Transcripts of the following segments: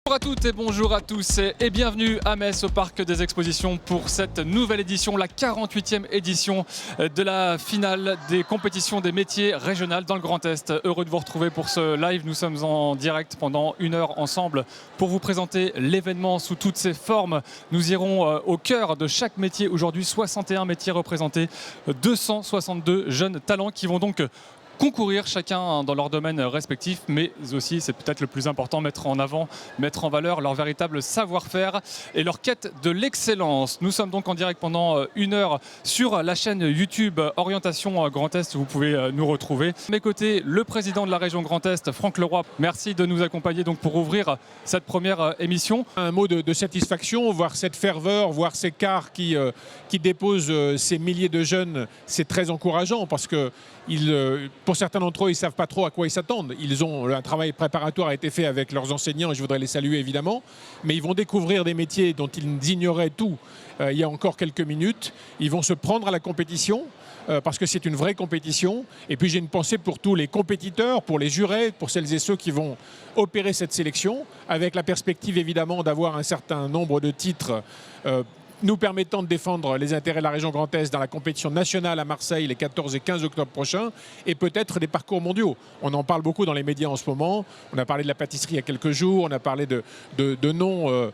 Bonjour à toutes et bonjour à tous et bienvenue à Metz au Parc des Expositions pour cette nouvelle édition, la 48e édition de la finale des compétitions des métiers régionales dans le Grand Est. Heureux de vous retrouver pour ce live. Nous sommes en direct pendant une heure ensemble pour vous présenter l'événement sous toutes ses formes. Nous irons au cœur de chaque métier aujourd'hui, 61 métiers représentés, 262 jeunes talents qui vont donc concourir chacun dans leur domaine respectif, mais aussi, c'est peut-être le plus important, mettre en avant, mettre en valeur leur véritable savoir-faire et leur quête de l'excellence. Nous sommes donc en direct pendant une heure sur la chaîne YouTube Orientation Grand Est, vous pouvez nous retrouver. À mes côtés, le président de la région Grand Est, Franck Leroy. Merci de nous accompagner donc pour ouvrir cette première émission. Un mot de satisfaction, voir cette ferveur, voir ces cars qui déposent ces milliers de jeunes, c'est très encourageant parce que pour certains d'entre eux, ils ne savent pas trop à quoi ils s'attendent. Un travail préparatoire a été fait avec leurs enseignants et je voudrais les saluer évidemment. Mais ils vont découvrir des métiers dont ils ignoraient tout il y a encore quelques minutes. Ils vont se prendre à la compétition parce que c'est une vraie compétition. Et puis j'ai une pensée pour tous les compétiteurs, pour les jurés, pour celles et ceux qui vont opérer cette sélection, avec la perspective évidemment d'avoir un certain nombre de titres nous permettant de défendre les intérêts de la région Grand Est dans la compétition nationale à Marseille les 14 et 15 octobre prochains et peut-être des parcours mondiaux. On en parle beaucoup dans les médias en ce moment. On a parlé de la pâtisserie il y a quelques jours, on a parlé de noms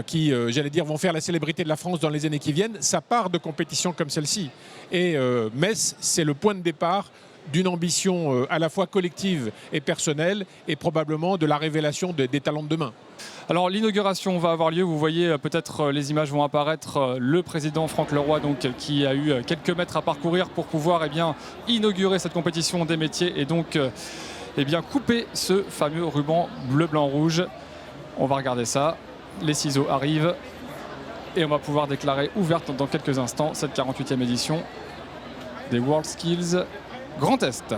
qui, j'allais dire, vont faire la célébrité de la France dans les années qui viennent. Ça part de compétitions comme celle-ci. Et Metz, c'est le point de départ d'une ambition à la fois collective et personnelle et probablement de la révélation des talents de demain. Alors l'inauguration va avoir lieu, vous voyez peut-être les images vont apparaître, le président Franck Leroy donc, qui a eu quelques mètres à parcourir pour pouvoir inaugurer cette compétition des métiers et donc couper ce fameux ruban bleu-blanc-rouge. On va regarder ça, les ciseaux arrivent et on va pouvoir déclarer ouverte dans quelques instants cette 48e édition des WorldSkills Grand Est.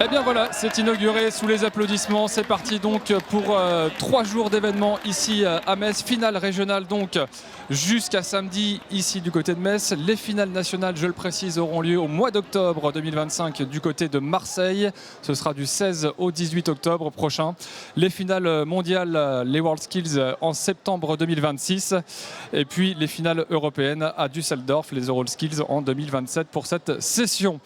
Eh bien voilà, c'est inauguré sous les applaudissements. C'est parti donc pour 3 jours d'événements ici à Metz. Finale régionale donc jusqu'à samedi ici du côté de Metz. Les finales nationales, je le précise, auront lieu au mois d'octobre 2025 du côté de Marseille. Ce sera du 16 au 18 octobre prochain. Les finales mondiales, les WorldSkills en septembre 2026. Et puis les finales européennes à Düsseldorf, les EuroSkills en 2027 pour cette session.